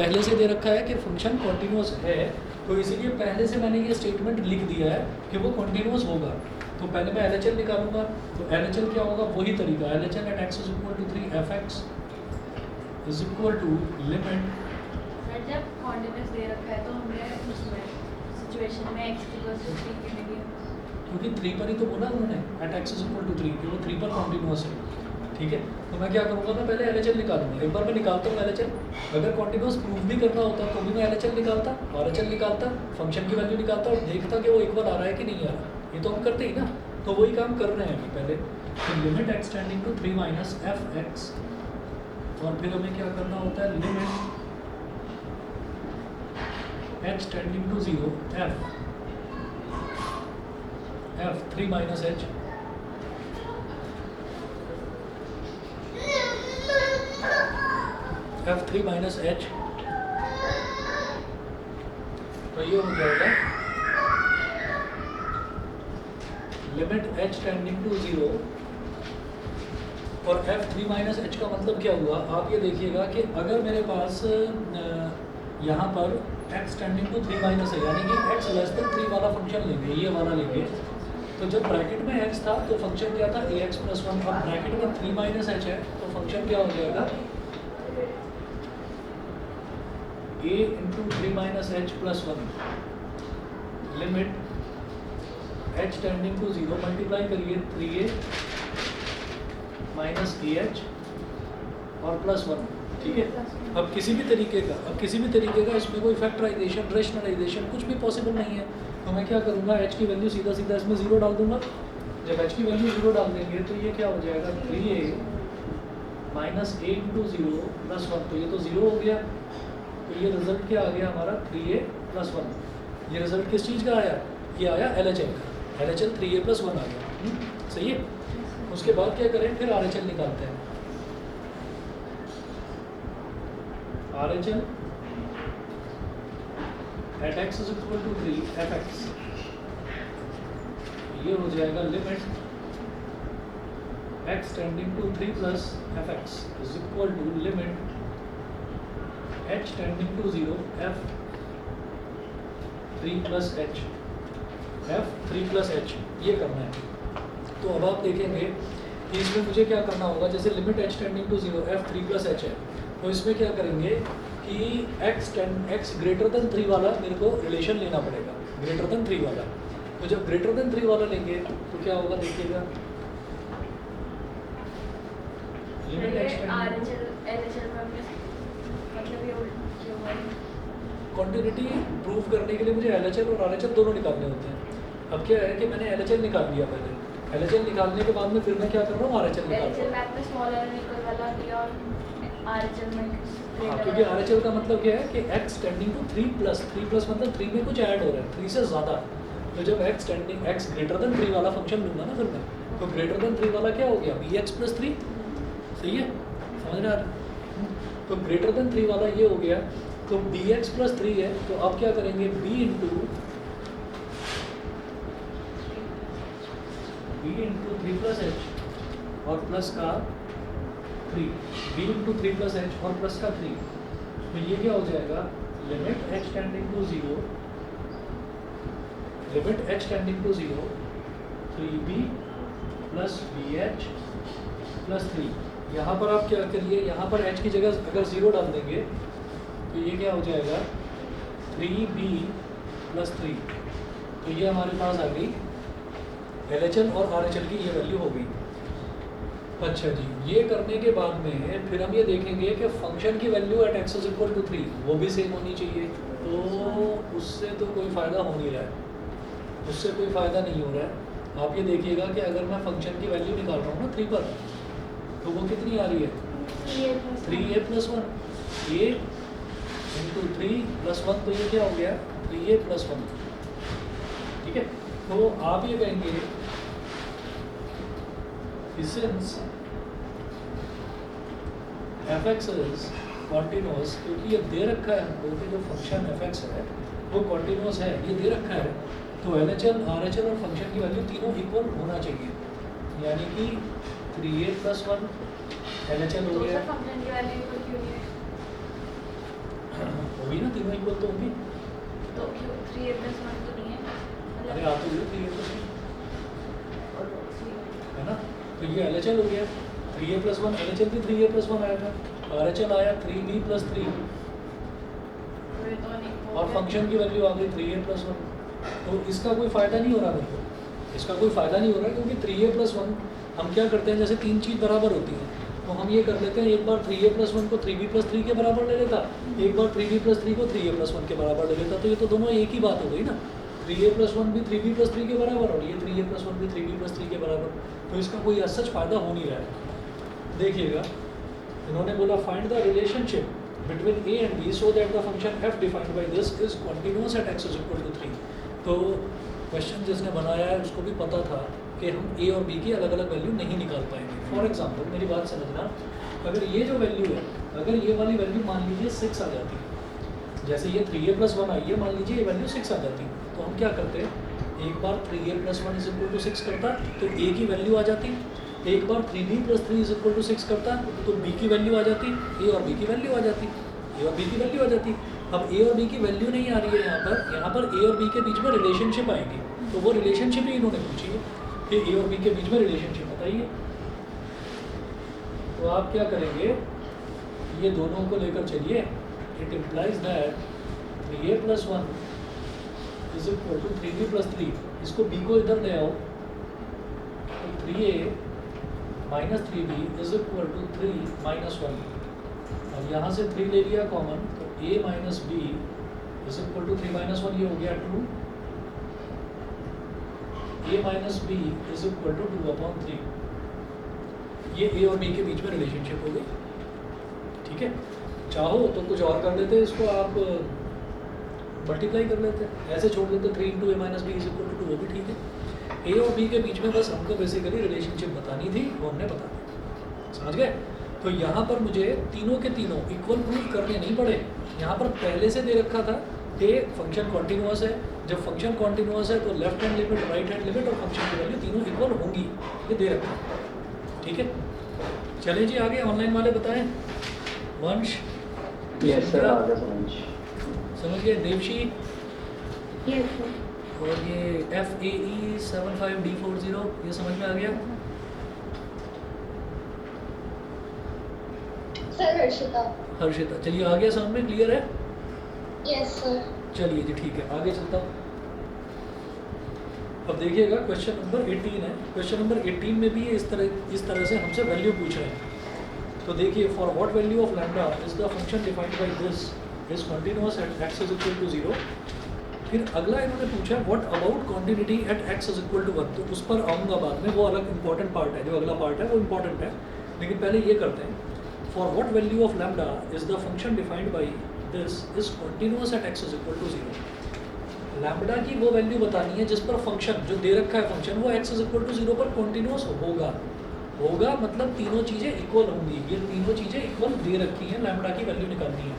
पहले से दे रखा है कि फंक्शन कॉन्टिन्यूस है, तो इसीलिए पहले से मैंने ये स्टेटमेंट लिख दिया है कि वो कॉन्टिन्यूस होगा। तो पहले मैं LHL निकालूंगा, तो LHL क्या होगा, वही तरीका LHL at x is equal to 3 fx is equal to limit. Sir जब कॉन्टिन्यूस दे रखा है तो हमने उसमें सिचुएशन में x इक्वल टू 3 के लिए, क्योंकि 3 पर ही तो बोला उन्होंने at x is equal to 3, कि वो 3 पर कॉन्टिन्यूस है। ठीक है, तो मैं क्या करूँगा, मैं पहले LHL निकालूंगा। एक बार मैं निकालता हूँ LHL, अगर कॉन्टिन्यूस प्रूफ भी करना होता तो भी मैं LHL निकालता, RHL निकालता, फंक्शन की वैल्यू निकालता और देखता कि वो इक्वल आ रहा है कि नहीं आ रहा। ये तो हम करते ही ना, तो वही काम कर रहे हैं अभी पहले। तो limit x tending to 3 minus fx, और फिर हमें क्या करना होता है, limit h tending to 0 f 3 minus h f3 minus h, तो ये हो जाएगा लिमिट h टेंडिंग टू 0। और f3 माइनस h का मतलब क्या हुआ, आप ये देखिएगा कि अगर मेरे पास यहाँ पर x टेंडिंग टू 3 माइनस है, यानी कि x लेस देन 3 वाला फंक्शन लेंगे, ये वाला लेंगे, तो जब ब्रैकेट में x था तो फंक्शन क्या था, ax प्लस 1। अब ब्रैकेट में 3 माइनस h है तो फंक्शन क्या हो जाएगा, a into 3 minus h plus 1। Limit h tending to 0, multiply करिए 3a माइनस ah और प्लस 1। ठीक है, अब किसी भी तरीके का इसमें कोई फैक्टराइजेशन, रेशनलाइजेशन कुछ भी पॉसिबल नहीं है। तो मैं क्या करूँगा, h की वैल्यू सीधा सीधा इसमें 0 डाल दूंगा। जब h की वैल्यू 0 डाल देंगे तो ये क्या हो जाएगा, 3a minus a into 0 plus 1, तो ये तो 0 हो गया। तो ये रिजल्ट क्या आ गया हमारा, 3a प्लस 1। ये रिजल्ट किस चीज़ का आया, ये आया LHL का, LHL 3a प्लस 1 आ गया। सही है। उसके बाद क्या करें, फिर RHL निकालते हैं। RHL at x is equal to 3 fx, ये हो जाएगा limit x tending to 3 plus fx is equal to limit h tending to 0 f 3 plus h, f 3 plus h, ये करना है। तो अब आप देखेंगे कि इसमें मुझे क्या करना होगा, जैसे limit h tending to 0 f 3 plus h है, तो इसमें क्या करेंगे कि x ग्रेटर देन 3 वाला मेरे को रिलेशन लेना पड़ेगा, ग्रेटर देन 3 वाला। तो जब ग्रेटर देन 3 वाला लेंगे तो क्या होगा, देखिएगा लिमिट कॉन्टिन्यूटी प्रूव करने के लिए मुझे LHL और RHL दोनों निकालने होते हैं। अब क्या है कि मैंने LHL निकाल लिया पहले, LHL निकालने के बाद में फिर मैं क्या कर रहा हूँ, RHL निकाल रहा हूँ। हाँ, क्योंकि RHL का मतलब क्या है कि x टेंडिंग टू 3 प्लस मतलब 3 में कुछ ऐड हो रहा है, 3 से ज़्यादा। तो जब x ग्रेटर देन 3 वाला फंक्शन लूँगा ना फिर मैं, तो ग्रेटर देन 3 वाला क्या हो गया, bx प्लस 3। सही है, समझ रहे हैं। तो ग्रेटर देन 3 वाला ये हो गया, तो bx प्लस 3 है, तो अब क्या करेंगे, b इंटू 3 प्लस h और प्लस का 3, b इंटू 3 प्लस h और प्लस का 3। तो ये क्या हो जाएगा, limit h tending to 0, limit h tending to 0 3b plus bh plus 3। यहाँ पर आप क्या करिए, यहाँ पर h की जगह अगर 0 डाल देंगे तो ये क्या हो जाएगा, 3b प्लस 3। तो ये हमारे पास आ गई LHL और RHL की ये वैल्यू हो गई। अच्छा जी, ये करने के बाद में फिर हम ये देखेंगे कि फंक्शन की value at x is equal to 3 वो भी सेम होनी चाहिए। तो उससे तो कोई फ़ायदा हो नहीं रहा है, उससे कोई फ़ायदा नहीं हो रहा है। आप ये देखिएगा कि अगर मैं फंक्शन की वैल्यू निकाल रहा हूँ ना 3 पर, तो वो कितनी आ रही है, 3a plus 1, a into 3 plus 1, तो ये क्या हो गया, 3a प्लस 1। ठीक है, तो आप ये कहेंगे सिंस fx इज कॉन्टिन्यूस, क्योंकि ये दे रखा है हमको कि जो फंक्शन fx है वो कॉन्टिन्यूस है, ये दे रखा है, तो LHL RHL और फंक्शन की वैल्यू तीनों इक्वल होना चाहिए, यानी कि 3a प्लस 1 LHL हो गया। तीनों इक्वल तो होंगी। तो क्यों 3a + 1 तो नहीं है? अरे आ तो गए 3a + 1 और 3 है ना, तो ये LHL हो गया। 3a + 1 LHL भी 3a + 1 आया था, RHL आया 3b + 3 तो ये तो नहीं और फंक्शन की वैल्यू आ गई 3a + 1। तो इसका कोई फ़ायदा नहीं हो रहा मेरे को, इसका कोई फ़ायदा नहीं हो रहा क्योंकि 3a + 1 हम क्या करते हैं, जैसे तीन चीज़ बराबर होती हैं तो हम ये कर लेते हैं, एक बार 3a + 1 को 3b + 3 के बराबर ले लेता, एक बार 3b + 3 को 3a + 1 के बराबर ले लेता, तो ये तो दोनों एक ही बात हो गई ना। 3a + 1 भी 3b + 3 के बराबर और ये 3a + 1 भी 3b + 3 के बराबर, तो इसका कोई सच फ़ायदा हो नहीं रहा है। देखिएगा इन्होंने बोला find the relationship between a and b so that the function f defined by this is continuous at x = 3। तो क्वेश्चन जिसने बनाया है उसको भी पता था कि हम a और b की अलग अलग वैल्यू नहीं निकाल पाएंगे। फॉर एग्जांपल मेरी बात समझना, अगर ये जो वैल्यू है, अगर ये वाली वैल्यू मान लीजिए 6 आ जाती, जैसे ये 3a + 1 आई है, मान लीजिए ये वैल्यू 6 आ जाती, तो हम क्या करते हैं, एक बार 3a + 1 = 6 करता तो a की वैल्यू आ जाती, एक बार 3b + 3 = 6 करता तो b की वैल्यू आ जाती, a और b की वैल्यू आ जाती, a और b की वैल्यू आ जाती। अब a और b की वैल्यू नहीं आ रही है यहाँ पर a और b के बीच में रिलेशनशिप आएगी, तो वो रिलेशनशिप ही इन्होंने पूछी है कि a और b के बीच में रिलेशनशिप बताइए। तो आप क्या करेंगे, ये दोनों को लेकर चलिए, it implies that 3a + 1 = 3b + 3, इसको b को इधर ले आओ, तो 3a - 3b = 3 - 1, अब यहाँ से 3 ले लिया कॉमन, तो a - b = 3 - 1, ये हो गया 2, a - b = 2/3, ये a और b के बीच में रिलेशनशिप हो गई। ठीक है, चाहो तो कुछ और कर लेते, इसको आप मल्टीप्लाई कर लेते, ऐसे छोड़ देते 3 × a - b = 2, वो भी ठीक है। a और b के बीच में बस हमको बेसिकली रिलेशनशिप बतानी थी, वो हमने बता दी, समझ गए। तो यहाँ पर मुझे तीनों के तीनों इक्वल प्रूव करने नहीं पड़े, यहाँ पर पहले से दे रखा था कि फंक्शन कॉन्टिन्यूअस है, जब फंक्शन कॉन्टिन्यूअस है तो left hand limit, right hand limit और फंक्शन की वैल्यू तीनों इक्वल होंगी, ये दे रखा है। ठीक है, चलिए जी आगे ऑनलाइन वाले बताएं। वंश यस सर, आगे समझ समझ गए। Devshi yes sir. और ये FAE 75D40 ये समझ में आ गया। सर हर्षिता। हर्षिता, चलिए आ गया समझ में, क्लियर है। Yes sir. चलिए जी ठीक है, आगे चलता हूँ। अब देखिएगा क्वेश्चन नंबर 18 है, क्वेश्चन नंबर 18 में भी ये इस तरह से हमसे वैल्यू पूछ रहे हैं। तो देखिए, for what value of lambda is the function defined by this is continuous at x = 0। फिर अगला इन्होंने पूछा what about continuity at x = 1, तो उस पर आऊँगा बाद में, वो अलग इंपॉर्टेंट पार्ट है, जो अगला पार्ट है वो इंपॉर्टेंट है, लेकिन पहले ये करते हैं। For what value of lambda is the function defined by this is continuous at x = 0। Lambda की वो वैल्यू बतानी है जिस पर फंक्शन जो दे रखा है फंक्शन वो x = 0 पर कॉन्टिन्यूअस होगा, मतलब तीनों चीज़ें इक्वल होंगी, ये तीनों चीज़ें इक्वल दे रखी हैं, लैम्बडा की वैल्यू निकालनी है।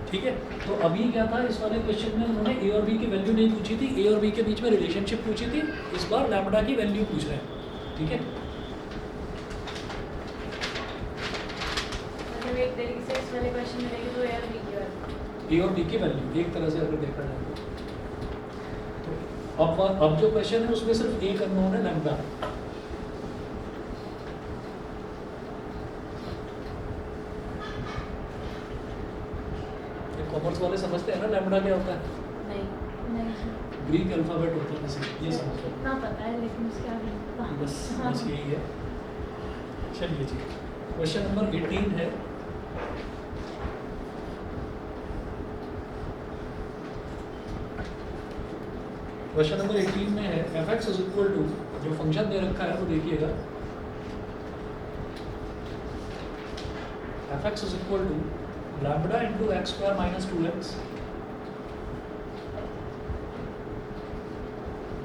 ठीक है, तो अभी क्या था इस वाले क्वेश्चन में उन्होंने a और b की वैल्यू नहीं पूछी थी, a और b के बीच में रिलेशनशिप पूछी थी, इस बार लैम्बडा की वैल्यू पूछ रहे हैं। ठीक है, मतलब एक तरीके से इस वाले क्वेश्चन में देखें तो a और b की a और b वैल्यू की वैल्यू एक तरह से अगर देखा जाए तो अब जो क्वेश्चन है उसमें सिर्फ एक अननोन है, लैम्बडा। कॉमर्स वाले समझते हैं ना लैम्बडा क्या होता है, नहीं सर। ग्रीक अल्फाबेट होता है, जैसे ये समझो, इतना पता है लेकिन उसके आगे नहीं पता। बस यही है। चलिए जी, क्वेश्चन नंबर 18 है। क्वेश्चन नंबर 18 में है fx = जो फंक्शन दे रखा है वो देखिएगा, fx = lambda × x² - 2x,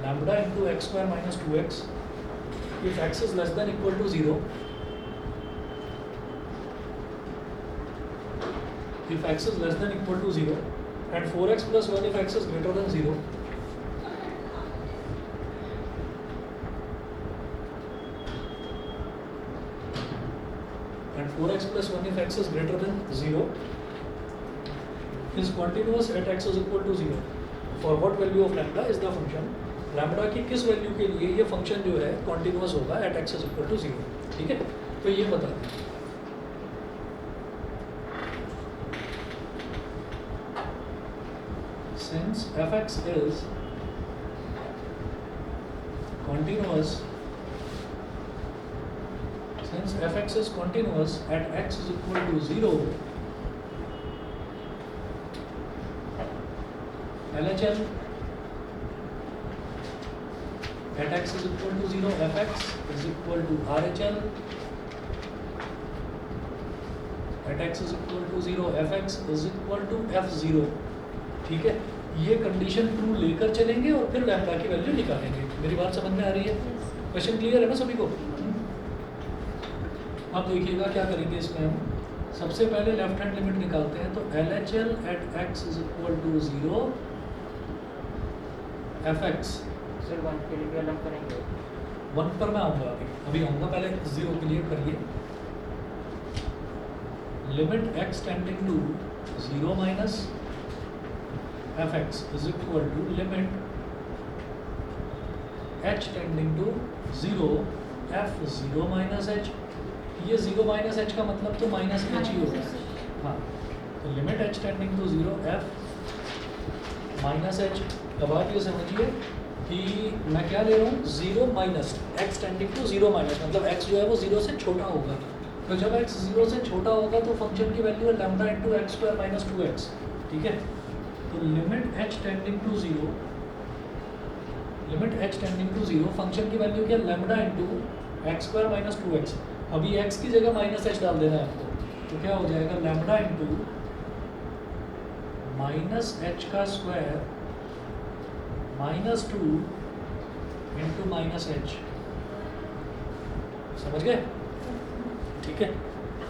lambda into x² minus 2x if x is less than equal to 0, if x is less than equal to 0 and 4x plus 1 if x is greater than 0, and 4x plus 1 if x is greater than 0, is continuous at x is equal to 0. For what value of lambda is the function? Lambda की किस value के लिए ये function जो है continuous होगा at x is equal to 0. ठीक है, तो ये बता दें. Since fx is continuous, since fx is continuous at x is equal to 0, LHL at x is equal to 0, fx is equal to RHL at x is equal to 0, fx is equal to f0. ठीक है, ये condition true लेकर चलेंगे और फिर lambda की value निकालेंगे. मेरी बात समझ में आ रही है? क्वेश्चन क्लियर है ना सभी को? अब देखिएगा क्या करेंगे इसमें हम. सबसे पहले लेफ्ट हैंड लिमिट निकालते हैं. तो LHL at x is equal to 0, fx sir 1 के लिए अलग करेंगे. 1 पर मैं आऊँगा, अभी आऊँगा. पहले 0 क्लियर करिए. Limit x tending to 0 minus fx is equal to limit h tending to 0 f0 minus h. ये 0 माइनस h का मतलब तो माइनस h ही होगा. हाँ, तो limit h tending to 0 f minus h. अब आप ये समझिए कि मैं क्या ले रहा हूँ, 0 minus x tending to 0 minus, मतलब x जो है वो 0 से छोटा होगा. तो जब x 0 से छोटा होगा तो फंक्शन की वैल्यू है lambda into x square minus 2x. ठीक है, तो limit h tending to 0, limit h tending to 0, function की वैल्यू क्या, lambda into x square minus 2x. अभी x की जगह माइनस h डाल देना है आपको. तो क्या हो जाएगा, लैम्बडा इंटू माइनस h का square minus 2 into minus h. समझ गए? ठीक है.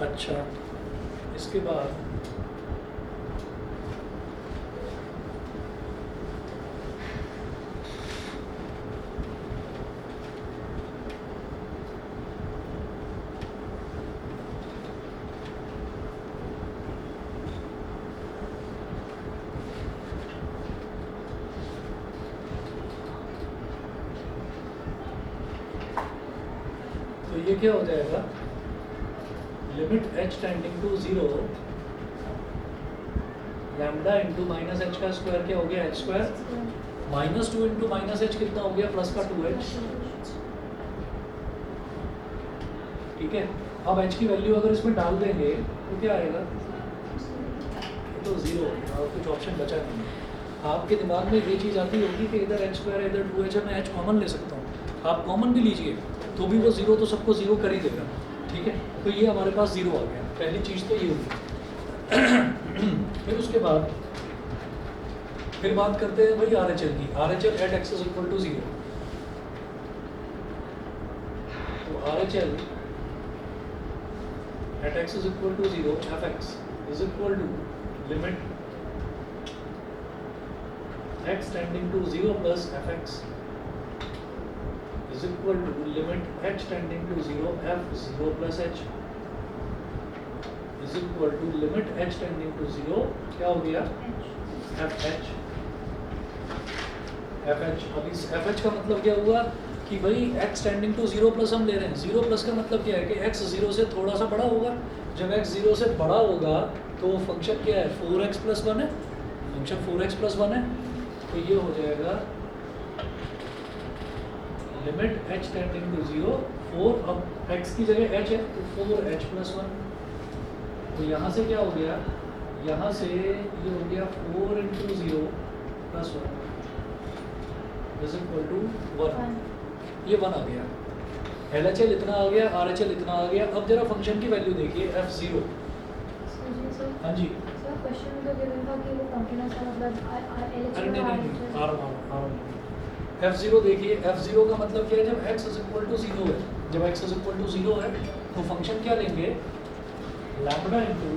अच्छा, इसके बाद ये क्या हो जाएगा, limit h tending to 0 lambda into minus h का स्क्वायर क्या हो गया, h square minus 2 into minus h कितना हो गया, प्लस का 2h. ठीक है, अब h की वैल्यू अगर इसमें डाल देंगे तो क्या आएगा, तो 0. और कुछ ऑप्शन बचा नहीं. आपके दिमाग में ये चीज़ आती होगी कि इधर h स्क्वायर इधर 2h है, मैं h कॉमन ले सकता हूँ. आप कॉमन भी लीजिए तो भी वो 0 तो सबको 0 कर ही देगा. ठीक है, तो ये हमारे पास 0 आ गया. पहली चीज़ तो ये होगी. फिर उसके बाद फिर बात करते हैं भाई RHL की. RHL at x is equal to 0. तो RHL at x is equal to 0, fx is equal to limit x tending to 0 plus fx is equal to limit h tending to 0 f0 plus h is equal to limit h tending to 0 क्या हो गया, fh. अब इस fh का मतलब क्या हुआ कि भाई x टेंडिंग टू 0 प्लस हम ले रहे हैं. 0 प्लस का मतलब क्या है कि x 0 से थोड़ा सा बड़ा होगा. जब x 0 से बड़ा होगा तो फंक्शन क्या है, 4x प्लस 1 है. फंक्शन 4x प्लस 1 है. तो ये हो जाएगा लिमिट h टेंडिंग टू 0 4. अब x की जगह h है तो 4h प्लस 1. तो यहाँ से क्या हो गया, यहाँ से ये हो गया 4 into 0 plus 1 is equal to 1. ये 1 आ गया. LHL इतना आ गया, RHL इतना आ गया. अब जरा फंक्शन की वैल्यू देखिए f0. हाँ जी, क्वेश्चन में तो गिवन था कि वो कंटीन्यूअस है, मतलब अरे नहीं, f0 देखिए. f0 का मतलब क्या है, जब x इज इक्वल टू 0 है. जब x इज इक्वल टू 0 है तो फंक्शन क्या लेंगे, लैम्बडा इंटू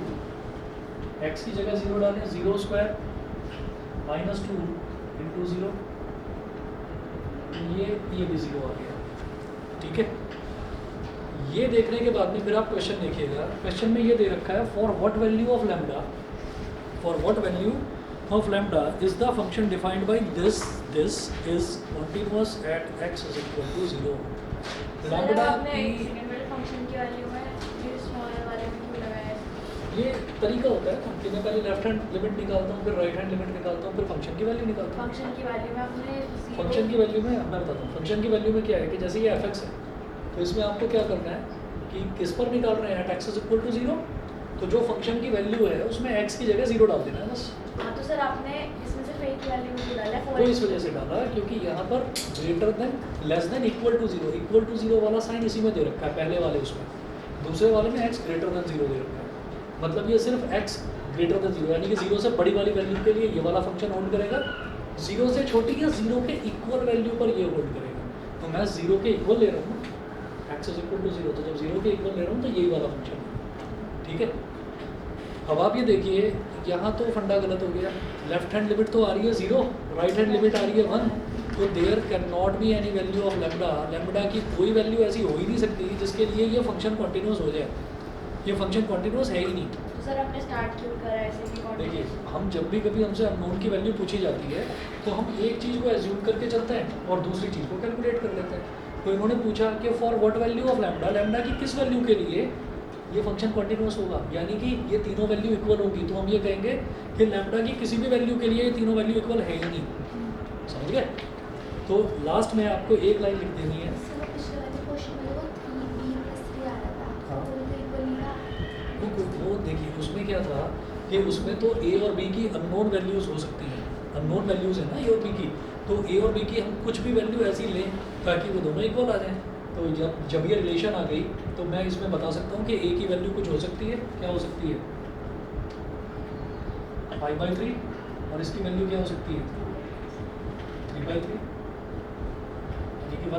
x की जगह 0 डालें, 0 स्क्वायर माइनस 2 इंटू 0. ये भी 0 आ गया. ठीक है, ये देखने के बाद में फिर आप क्वेश्चन देखिएगा. क्वेश्चन में ये दे रखा है for what value of lambda, for what value of lambda is the function defined by this is continuous at x is equal to 0. lambda आपने की सेकंड वाले फंक्शन की वैल्यू में ये स्मॉल वाले में क्यों लगाया? ये तरीका होता है कि मैं पहले लेफ्ट हैंड लिमिट निकालता हूँ, फिर राइट हैंड लिमिट निकालता हूँ, फिर फंक्शन की वैल्यू निकालता हूँ। फंक्शन की वैल्यू में आपने फंक्शन की वैल्यू में मैं बताता हूँ, फंक्शन की वैल्यू में क्या है कि जैसे ये एफ है तो इसमें आपको क्या करना है कि किस पर निकाल रहे हैं, एक्स इज इक्वल टू 0, तो जो फंक्शन की वैल्यू है उसमें एक्स की जगह 0 डाल देना है बस। हाँ तो सर आपने इसमें से एक वैल्यू क्यों डाला है? तो इस वजह से डाला क्योंकि यहाँ पर greater than less than equal to 0, equal to 0 वाला साइन इसी में दे रखा है पहले वाले उसमें, दूसरे वाले में एक्स ग्रेटर देन 0 दे रखा है। मतलब ये सिर्फ एक्स ग्रेटर देन 0 यानी कि 0 से बड़ी वाली वैल्यू के लिए ये वाला फंक्शन होल्ड करेगा, 0 से छोटी या 0 के इक्वल वैल्यू पर ये होल्ड करेगा। तो मैं 0 के इक्वल ले रहा हूँ, एक्स इज इक्वल टू 0, तो जब 0 के इक्वल ले रहा हूँ तो यही वाला फंक्शन है, ठीक है। अब आप ये देखिए यहाँ तो फंडा गलत हो गया, लेफ्ट हैंड लिमिट तो आ रही है 0, राइट हैंड लिमिट आ रही है 1, तो there can not be any value of lambda, lambda की कोई वैल्यू ऐसी हो ही नहीं सकती जिसके लिए ये फंक्शन कॉन्टिन्यूस हो जाए, ये फंक्शन कॉन्टिन्यूस है ही नहीं। तो सर आपने स्टार्ट क्यों करा ऐसे कि देखिए हम जब भी कभी हमसे अननोन की वैल्यू पूछी जाती है तो हम एक चीज़ को एज्यूम करके चलते हैं और दूसरी चीज़ को कैलकुलेट कर लेते हैं। तो इन्होंने पूछा कि for what value of lambda, lambda की किस वैल्यू के लिए ये फंक्शन कॉन्टिन्यूस होगा, यानी कि ये तीनों वैल्यू इक्वल होगी, तो हम ये कहेंगे कि लैम्डा की किसी भी वैल्यू के लिए ये तीनों वैल्यू इक्वल है ही नहीं, समझ गए। तो लास्ट में आपको एक लाइन लिख देनी है। वो देखिए उसमें क्या था कि उसमें तो ए और बी की अननोन वैल्यूज़ हो सकती हैं, अननोन वैल्यूज़ है ना ए और बी की, तो ए और बी की हम कुछ भी वैल्यू ऐसी लें ताकि वो दोनों इक्वल आ जाएं। तो जब ये रिलेशन आ गई तो मैं इसमें बता सकता हूँ कि ए की वैल्यू कुछ हो सकती है, क्या हो सकती है 5/3 और इसकी वैल्यू क्या हो सकती है 3/3, यानी कि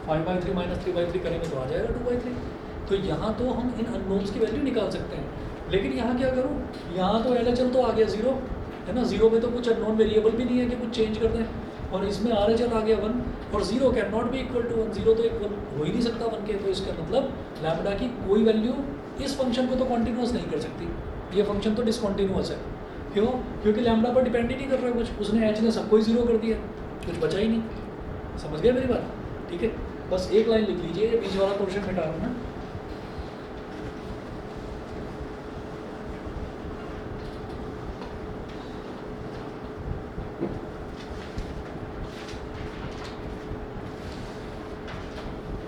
5/3 माइनस 3/3 करेंगे तो आ जाएगा 2/3। तो यहाँ तो हम इन अननोन्स की वैल्यू निकाल सकते हैं, लेकिन यहाँ क्या करूँ, यहाँ तो LHL तो आ गया 0 है ना, 0 में तो कुछ अननोन वेरिएबल भी नहीं है कि कुछ चेंज कर दें, और इसमें RHL आ गया 1 और 0 can not be equal to 1, 0 तो इक्वल हो ही नहीं सकता 1 के, तो इसका मतलब लैम्डा की कोई वैल्यू इस फंक्शन को तो कॉन्टिन्यूस नहीं कर सकती, ये फंक्शन तो डिसकॉन्टिन्यूस है। क्यों? क्योंकि लैम्डा पर डिपेंड ही नहीं कर रहा है कुछ, उसने h ने सबको ही 0 कर दिया, कुछ बचा ही नहीं। समझ गए मेरी बात? ठीक है, बस एक लाइन लिख लीजिए, ये बीच वाला पोर्शन मिटा रहा हूँ ना।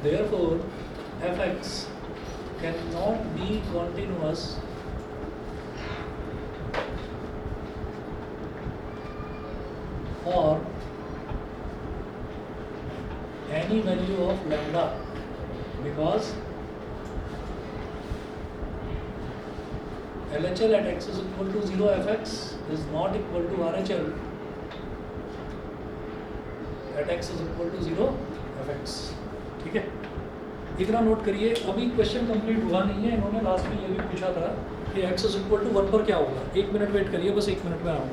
Therefore, fx cannot be continuous for any value of lambda because LHL at x is equal to 0 fx is not equal to RHL at x is equal to 0 fx। ठीक है, इतना नोट करिए। अभी question complete हुआ नहीं है, इन्होंने last में ये भी पूछा था कि x इज इक्वल टू 1 पर क्या होगा। 1 मिनट वेट करिए, बस 1 मिनट में आऊँ।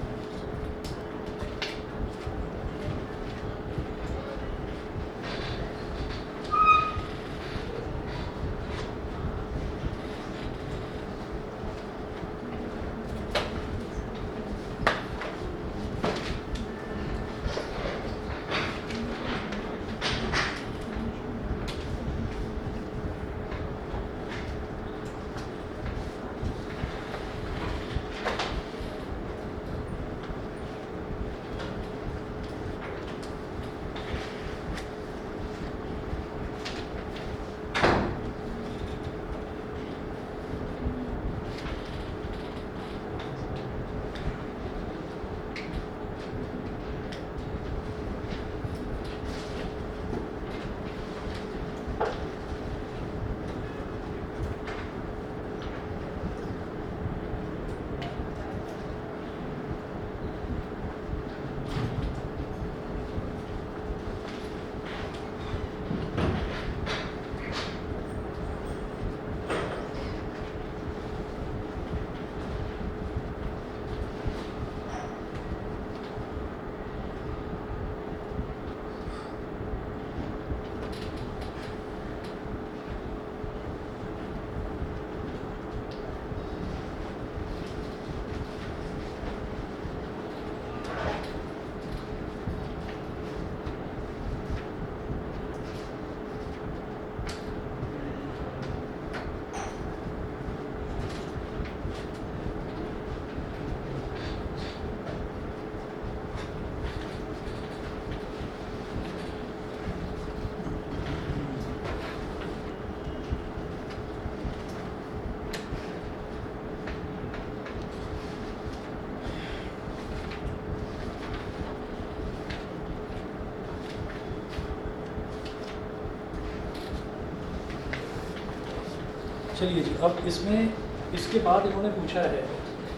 चलिए जी, अब इसमें इसके बाद इन्होंने पूछा है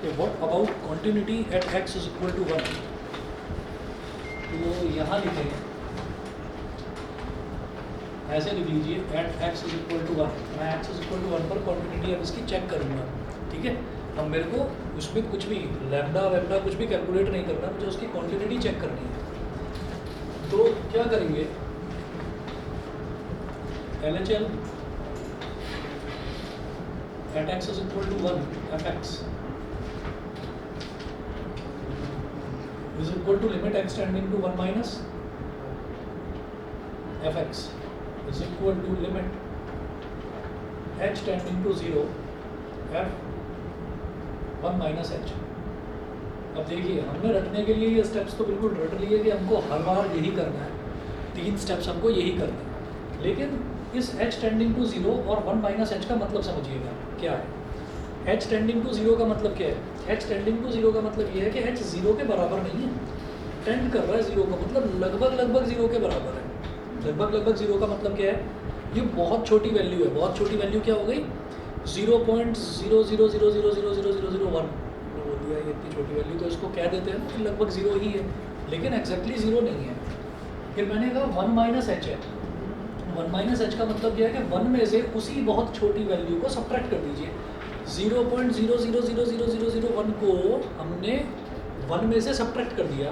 कि what about continuity at x is equal to 1। तो यहाँ लिखें, ऐसे लिख लीजिए at x is equal to 1। मैं एक्स इज इक्वल टू 1 पर कॉन्टिन्यूटी अब इसकी चेक करूँगा, ठीक है। अब मेरे को उसमें कुछ भी लैम्डा वैम्डा कुछ भी कैलकुलेट नहीं करना, मुझे उसकी कॉन्टिन्यूटी चेक करनी है। तो क्या करेंगे, LHL at x is equal to 1 fx is equal to limit x tending to 1 minus fx is equal to limit h tending to 0 f 1 minus h। अब देखिए, हमने रटने के लिए ये स्टेप्स तो बिल्कुल रट लिए कि हमको हर बार यही करना है, 3 स्टेप्स हमको यही करना है। लेकिन इस h टेंडिंग टू 0 और 1 माइनस h का मतलब समझिएगा क्या है। h टेंडिंग टू 0 का मतलब क्या है? h टेंडिंग टू 0 का मतलब ये है कि h 0 के बराबर नहीं है, टेंड कर रहा है 0 का मतलब लगभग 0 के बराबर है। लगभग 0 का मतलब क्या है? ये बहुत छोटी वैल्यू है। बहुत छोटी वैल्यू क्या हो गई? 0.000000001 बोल दिया, ये इतनी छोटी वैल्यू, तो इसको कह देते हैं कि लगभग 0 ही है, लेकिन एग्जैक्टली 0 नहीं है। फिर मैंने कहा 1 माइनस h है। 1 माइनस h का मतलब यह है कि 1 में से उसी बहुत छोटी वैल्यू को सब्ट्रैक्ट कर दीजिए। 0.0000001 को हमने 1 में से सब्ट्रैक्ट कर दिया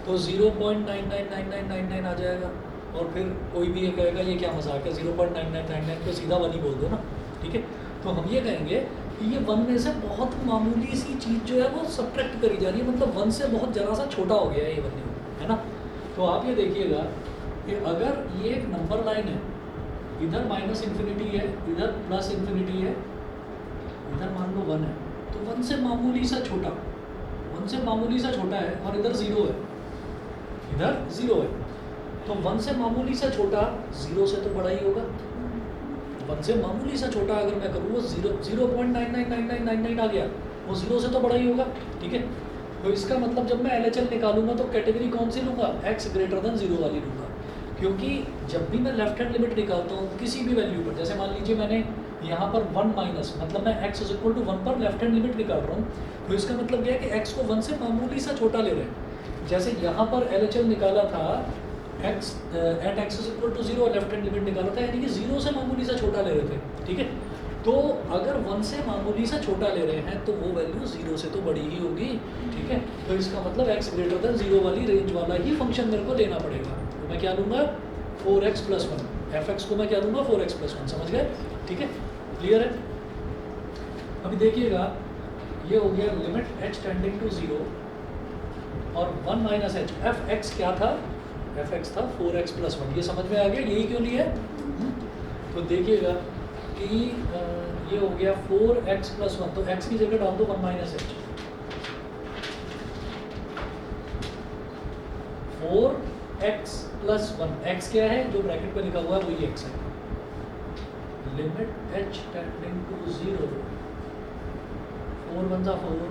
तो 0.999999 आ जाएगा। और फिर कोई भी ये कहेगा ये क्या मजाक है, 0.9999 को सीधा 1 ही बोल दो ना, ठीक है। तो हम ये कहेंगे कि ये 1 में से बहुत मामूली सी चीज़ जो है वो सब्ट्रैक्ट करी जा रही है, मतलब 1 से बहुत ज़रा सा छोटा हो गया है ये वैल्यू, है ना। तो आप ये देखिएगा कि अगर ये एक नंबर लाइन है, इधर माइनस इन्फिनिटी है, इधर प्लस इन्फिनिटी है, इधर मान लो 1 है, तो 1 से मामूली सा छोटा, 1 से मामूली सा छोटा है, और इधर 0 है, इधर 0 है, तो 1 से मामूली सा छोटा 0 से तो बड़ा ही होगा। 1 से मामूली सा छोटा अगर मैं करूँ वो 0.999999 आ गया, वो 0 से तो बड़ा ही होगा, ठीक है। तो इसका मतलब जब मैं LHL निकालूंगा तो कैटेगरी कौन सी लूँगा? x ग्रेटर देन 0 वाली लूँगा, क्योंकि जब भी मैं लेफ्ट हैंड लिमिट निकालता हूँ किसी भी वैल्यू पर, जैसे मान लीजिए मैंने यहाँ पर 1 माइनस, मतलब मैं x इज इक्वल टू 1 पर लेफ्ट हैंड लिमिट निकाल रहा हूँ, तो इसका मतलब यह है कि x को 1 से मामूली सा छोटा ले रहे हैं। जैसे यहाँ पर LHL निकाला था x at x is equal to 0, left hand limit निकाला था, यानी कि 0 से मामूली सा छोटा ले रहे थे, ठीक है। तो अगर 1 से मामूली सा छोटा ले रहे हैं तो वो वैल्यू 0 से तो बड़ी ही होगी, ठीक है। तो इसका मतलब x ग्रेटर देन 0 वाली रेंज वाला ही फंक्शन मेरे को लेना पड़ेगा। तो मैं क्या लूँगा? 4x प्लस 1, fx को मैं क्या लूँगा? 4x प्लस 1, समझ गए, ठीक है, क्लियर है। अभी देखिएगा ये हो गया लिमिट h टेंडिंग टू 0 और 1 माइनस h, fx क्या था? fx था 4x प्लस 1, ये समझ में आ गया, यही क्यों लिया है? तो देखिएगा कि ये हो गया 4x प्लस 1, तो x की जगह डाल दो 1 minus h, 4x plus 1, x क्या है जो ब्रैकेट पे लिखा हुआ है वही x है। लिमिट h टेंडिंग टू 0, 4 1 जा 4,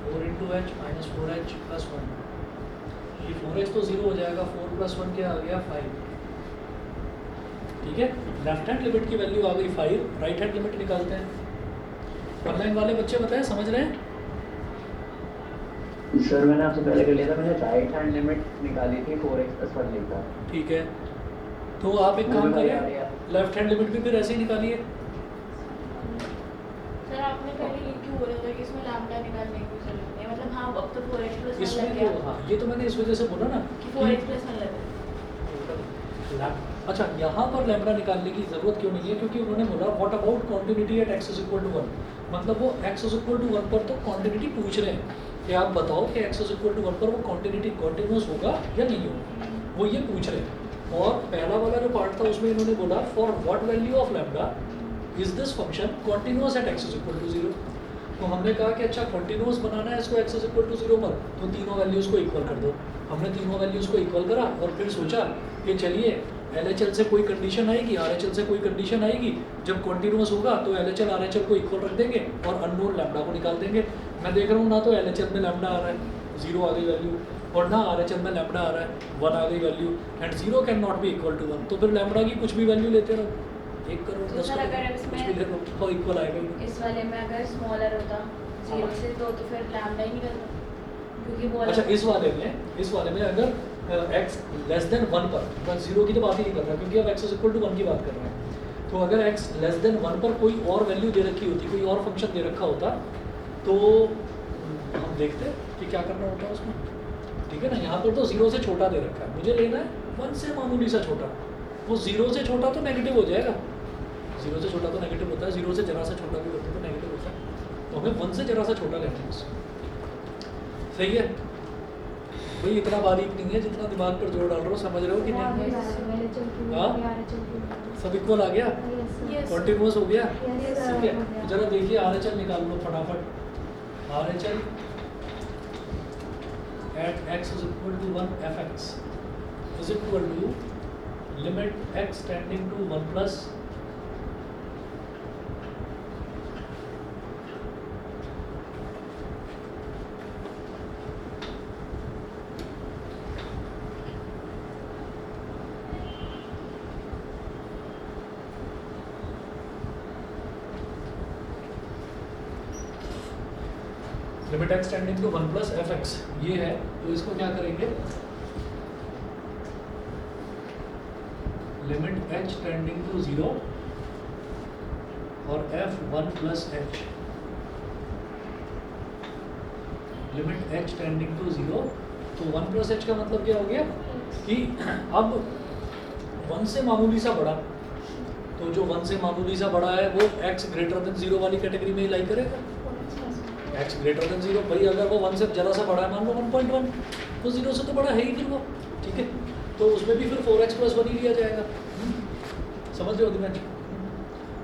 4 into h minus 4h plus 1, ये 4h तो 0 हो जाएगा, 4 प्लस 1 क्या आ गया? 5, ठीक है। लेफ्ट हैंड लिमिट की वैल्यू आ गई 5, राइट हैंड लिमिट निकालते हैं। ऑनलाइन वाले बच्चे बताएं, समझ रहे हैं? सर मैंने आपसे पहले कर लिया था, मैंने राइट हैंड लिमिट निकाली थी 4x प्लस 1 लिखा, ठीक है। तो आप एक काम करिए, लेफ्ट हैंड लिमिट भी फिर ऐसे ही निकालिए। सर आपने पहले ये क्यों बोला था कि इसमें लैम्डा निकालने की जरूरत नहीं है, मतलब हाँ अब तो 4x प्लस 1 लग इसमें गया तो हाँ, ये तो मैंने इस वजह से बोला ना कि 4x प्लस 1 लग गया। अच्छा, यहाँ पर लैम्डा निकालने की ज़रूरत क्यों नहीं है? क्योंकि उन्होंने बोला what about continuity at x is equal to 1, मतलब वो x इज इक्वल टू 1 पर तो कॉन्टिन्यूटी पूछ रहे हैं कि आप बताओ कि x इज इक्वल टू 1 पर वो कॉन्टिन्यूटी कॉन्टिन्यूस होगा या नहीं होगा, वो ये पूछ रहे हैं। और पहला वाला जो पार्ट था उसमें इन्होंने बोला for what value of lambda is this function continuous at x is equal to 0। तो हमने कहा कि अच्छा कॉन्टिन्यूस बनाना है इसको x इज इक्वल टू 0 पर, तो तीनों वैल्यूज़ को इक्वल कर दो। हमने तीनों वैल्यूज़ को इक्वल करा और फिर सोचा कि चलिए LHL से कोई कंडीशन आएगी, RHL से कोई कंडीशन आएगी, जब कॉन्टिन्यूस होगा तो LHL RHL को इक्वल रख देंगे और अननोन लैम्डा को निकाल देंगे। मैं देख रहा हूँ ना तो LHL में लैम्डा आ रहा है, 0 आ गई वैल्यू, और ना RHL में लैम्डा आ रहा है, 1 आ गई value, and 0 can not be equal to 1, तो फिर लैम्डा की कुछ भी वैल्यू लेते रहो, 1 करोड़ तो 10 सर अगर करोड़ इसमें- कुछ भी ले लो वो इक्वल आएगा ही नहीं। इस वाले में अगर स्मॉलर होता 0 से 2 तो फिर लैम्डा ही निकलता क्योंकि वो अच्छा इस वाले में अगर x लेस देन 1 पर, बस 0 की तो बात ही नहीं कर रहा क्योंकि अब x इज इक्वल टू 1 की बात कर रहे हैं। तो अगर x लेस देन 1 पर कोई और वैल्यू दे रखी होती, कोई और फंक्शन दे रखा होता, तो हम देखते कि क्या करना होता है उसमें। ठीक है ना, यहाँ पर तो 0 से छोटा दे रखा है, मुझे लेना है 1 से मामूली सा छोटा। वो 0 से छोटा तो नेगेटिव हो जाएगा, 0 से छोटा तो नेगेटिव होता है, 0 से जरा सा छोटा भी होता है तो नेगेटिव होता है। तो हमें 1 से जरा सा छोटा लेना है उससे। सही है भाई, इतना बारीक नहीं है जितना दिमाग पर जोर डाल रहे हो, समझ रहे हो कि नहीं? हाँ? सब इक्वल आ गया, Yes. कॉन्टिन्यूअस हो गया। Yes, ठीक है, तो जरा देखिए RHL निकाल लो फटाफट। RHL at x is equal to 1 fx is equal to limit x tending to 1 plus limit x tending to 1 plus fx ये है। तो इसको क्या करेंगे, लिमिट h टेंडिंग टू 0 और f 1 plus h, limit h tending to 0। तो 1 plus h का मतलब क्या हो गया कि अब 1 से मामूली सा बड़ा, तो जो 1 से मामूली सा बड़ा है वो x ग्रेटर देन 0 वाली कैटेगरी में ही लाई करेगा। x ग्रेटर देन 0, भाई अगर वो 1 से ज़रा सा बड़ा है, मान लो 1.1, तो 0 से तो बड़ा है ही फिर वो। ठीक है, तो उसमें भी फिर 4x प्लस 1 ही लिया जाएगा। समझ रहे हो दिमाग?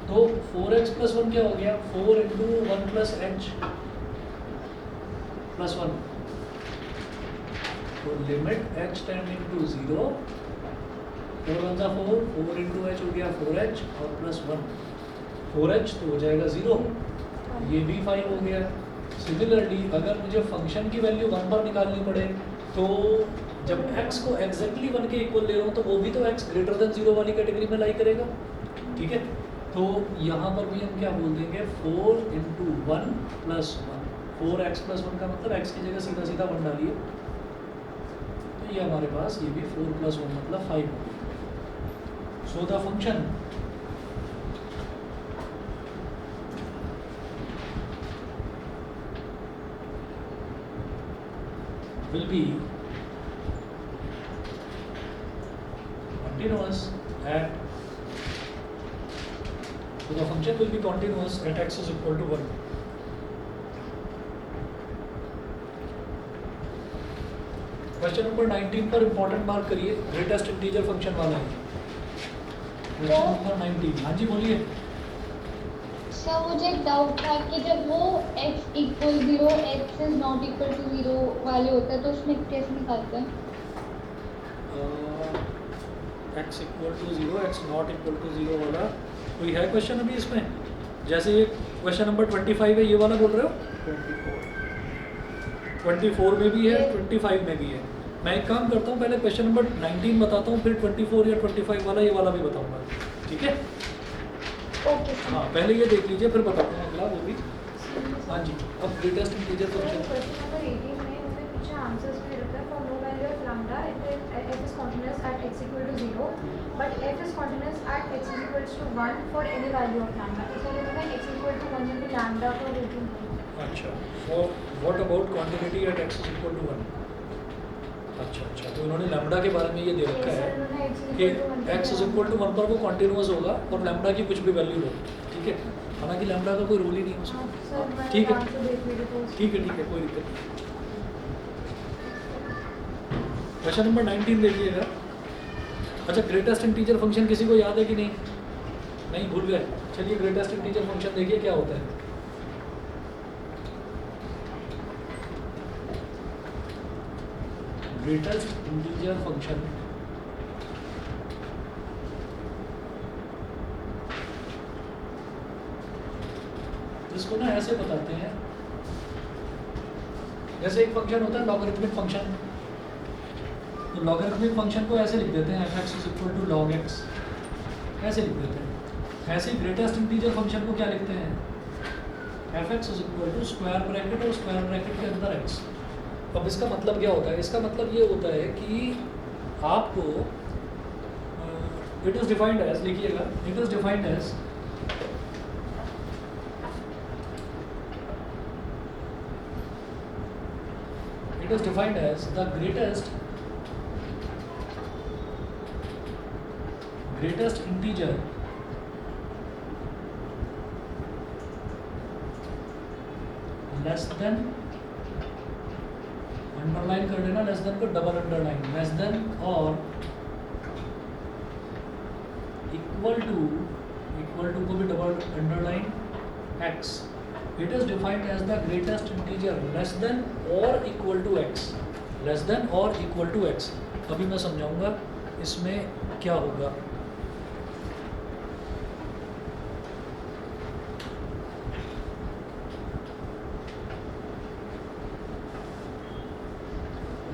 तो 4x प्लस 1 क्या हो गया, 4 इंटू 1 प्लस h प्लस 1। तो लिमिट h टेंडिंग टू 0, 4 1 जा 4, 4 इंटू h हो गया 4h और प्लस 1, 4h तो हो जाएगा 0, ये भी 5 हो गया। सिमिलरली अगर मुझे फंक्शन की वैल्यू 1 पर निकालनी पड़े, तो जब x को एग्जैक्टली 1 के इक्वल ले रहा हूँ तो वो भी तो x ग्रेटर देन 0 वाली कैटेगरी में लाई करेगा। ठीक है, तो यहाँ पर भी हम क्या बोल देंगे, 4 इंटू 1 प्लस 1, 4x प्लस 1 का मतलब x की जगह सीधा सीधा 1 डालिए, तो ये हमारे पास ये भी 4 प्लस 1 मतलब 5 हो गया। So the function will be continuous at, so the function will be continuous at x is equal to 1. Question number 19 पर इंपॉर्टेंट मार्क करिए, ग्रेटेस्ट इंटीजर फंक्शन वाला है क्वेश्चन नंबर 19। हाँ जी बोलिए। सर मुझे एक डाउट था कि जब वो x equal 0 x is not equal to 0 वाले होता है तो उसमें कैसे निकालते हैं? x equal to 0 x not equal to 0 वाला कोई है क्वेश्चन अभी इसमें? जैसे ये क्वेश्चन नंबर 25 है, ये वाला बोल रहे हो? 24 में भी है, 25 में भी है। मैं एक काम करता हूँ, पहले क्वेश्चन नंबर 19 बताता हूँ, फिर 24 या 25 वाला ये वाला भी बताऊँगा। ठीक है, ओके सर। हाँ पहले ये देख लीजिए फिर बताता हूँ अगला वो भी। हाँ जी, अब greatest integer function. Question number 18 में उसमें पीछे आंसर्स में रहता है for no value of lambda f is continuous at x equal to 0 but f is continuous at x is equal to 1 for any value of lambda। इसका मतलब है x equal to 1 into lambda for waiting time। अच्छा, for what about quantity at x is equal to 1? अच्छा अच्छा, तो इन्होंने lambda के बारे में ये दे रखा है कि x इज इक्वल टू 1 पर वो कॉन्टिन्यूस होगा और लैम्डा की कुछ भी वैल्यू लो। ठीक है, हालांकि लैम्डा का कोई रूल ही नहीं है उसमें। ठीक है ठीक है, कोई दिक्कत नहीं। क्वेश्चन नंबर 19 देखिएगा। अच्छा, ग्रेटेस्ट इंटीजर फंक्शन किसी को याद है कि नहीं? नहीं, भूल गए? चलिए ग्रेटेस्ट इंटीजर फंक्शन देखिए क्या होता है। ग्रेटेस्ट इंटीजर फंक्शन इसको ना ऐसे बताते हैं, जैसे एक फंक्शन होता है लॉगरिथमिक फंक्शन, तो लॉगरिथमिक फंक्शन को ऐसे लिख देते हैं f(x) = log x, ऐसे लिख देते हैं। ऐसे ग्रेटेस्ट इंटीजर फंक्शन को क्या लिखते हैं, f x is equal to square bracket और स्क्वायर ब्रैकेट के अंदर एक्स। अब इसका मतलब क्या होता है, इसका मतलब ये होता है कि आपको इट इज़ डिफाइंड एज, लिखिएगा, it is defined as it is defined as the greatest integer less than, underline कर देना, लेस देन को डबल अंडरलाइन, लेस देन और इक्वल टू को भी double underline x। It is defined as the greatest integer less than or equal to x, less than or equal to x। अभी मैं समझाऊंगा इसमें क्या होगा।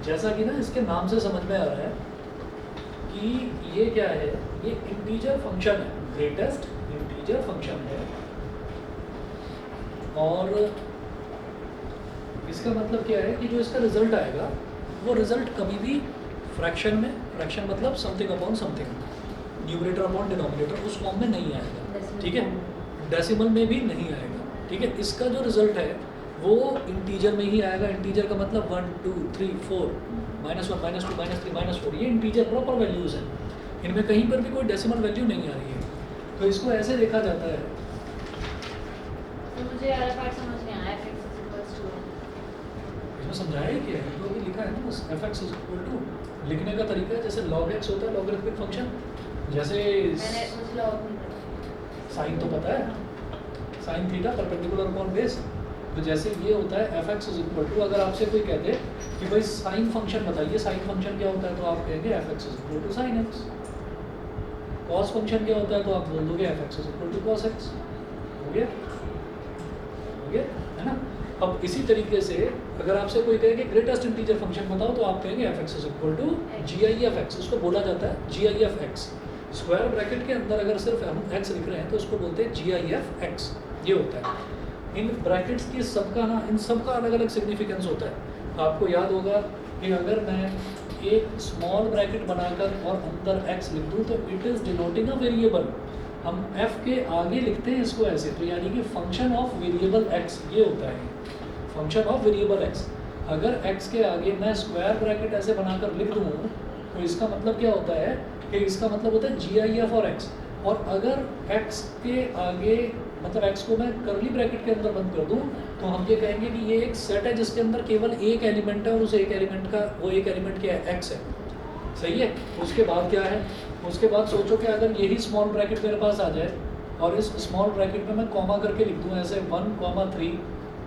जैसा कि ना इसके नाम से समझ में आ रहा है कि ये क्या है, ये इंटीजर फंक्शन है, ग्रेटेस्ट इंटीजर फंक्शन है। और इसका मतलब क्या है कि जो इसका रिजल्ट आएगा वो रिजल्ट कभी भी फ्रैक्शन में, फ्रैक्शन मतलब something upon something, numerator upon denominator, उस फॉर्म में नहीं आएगा, ठीक है, डेसिमल में भी नहीं आएगा, ठीक है। इसका जो रिजल्ट है वो इंटीजर में ही आएगा। इंटीजर का मतलब 1 2 3 4 -1 -2 -3 -4, ये इंटीजर प्रॉपर वैल्यूज़ हैं, इनमें कहीं पर भी कोई डेसिमल वैल्यू नहीं आ रही है। तो इसको ऐसे देखा जाता है, तो मुझे यार पार्ट समझ में आया x इक्वल्स टू इसमें समझाया ही क्या है, तो अभी लिखा है ना बस, f x is equal to, लिखने का तरीका है जैसे log x होता है लॉगरिथमिक फंक्शन, जैसे मैंने मुझे लॉग नहीं पता। साइन तो पता है, sine theta perpendicular upon base, तो जैसे ये होता है f x is equal to, अगर आपसे कोई कहते कि भाई साइन फंक्शन बताइए, साइन फंक्शन क्या होता है, तो आप कहेंगे F x is equal to sine x. Cos function क्या होता है, तो आप बोल दोगे f x is equal to cos x. हो गया, हो गया, है ना। अब इसी तरीके से अगर आपसे कोई कहे कि ग्रेटेस्ट इंटीजर फंक्शन बताओ, तो आप कहेंगे F x is equal to G I F X, उसको बोला जाता है G I F X. Square bracket के अंदर अगर सिर्फ हम एक्स लिख रहे हैं तो उसको बोलते हैं जी आई एफ एक्स, ये होता है। इन ब्रैकेट्स की सबका ना, इन सबका अलग अलग सिग्निफिकेंस होता है। आपको याद होगा कि अगर मैं एक स्मॉल ब्रैकेट बनाकर और अंदर x लिख दूँ तो it is denoting a variable. हम f के आगे लिखते हैं इसको ऐसे, तो यानी कि फंक्शन ऑफ वेरिएबल x, ये होता है फंक्शन ऑफ वेरिएबल x। अगर x के आगे मैं स्क्वायर ब्रैकेट ऐसे बनाकर लिख दूँ तो इसका मतलब क्या होता है कि इसका मतलब होता है जी आई एफ और x। और अगर x के आगे मतलब x को मैं करली ब्रैकेट के अंदर बंद कर दूं तो हम ये कहेंगे कि ये एक सेट है जिसके अंदर केवल एक एलिमेंट है और उस एक एलिमेंट का वो एक एलिमेंट क्या है, x है, सही है। उसके बाद क्या है, उसके बाद सोचो कि अगर यही स्मॉल ब्रैकेट मेरे पास आ जाए और इस स्मॉल ब्रैकेट में मैं कॉमा करके लिख दूँ ऐसे 1,3,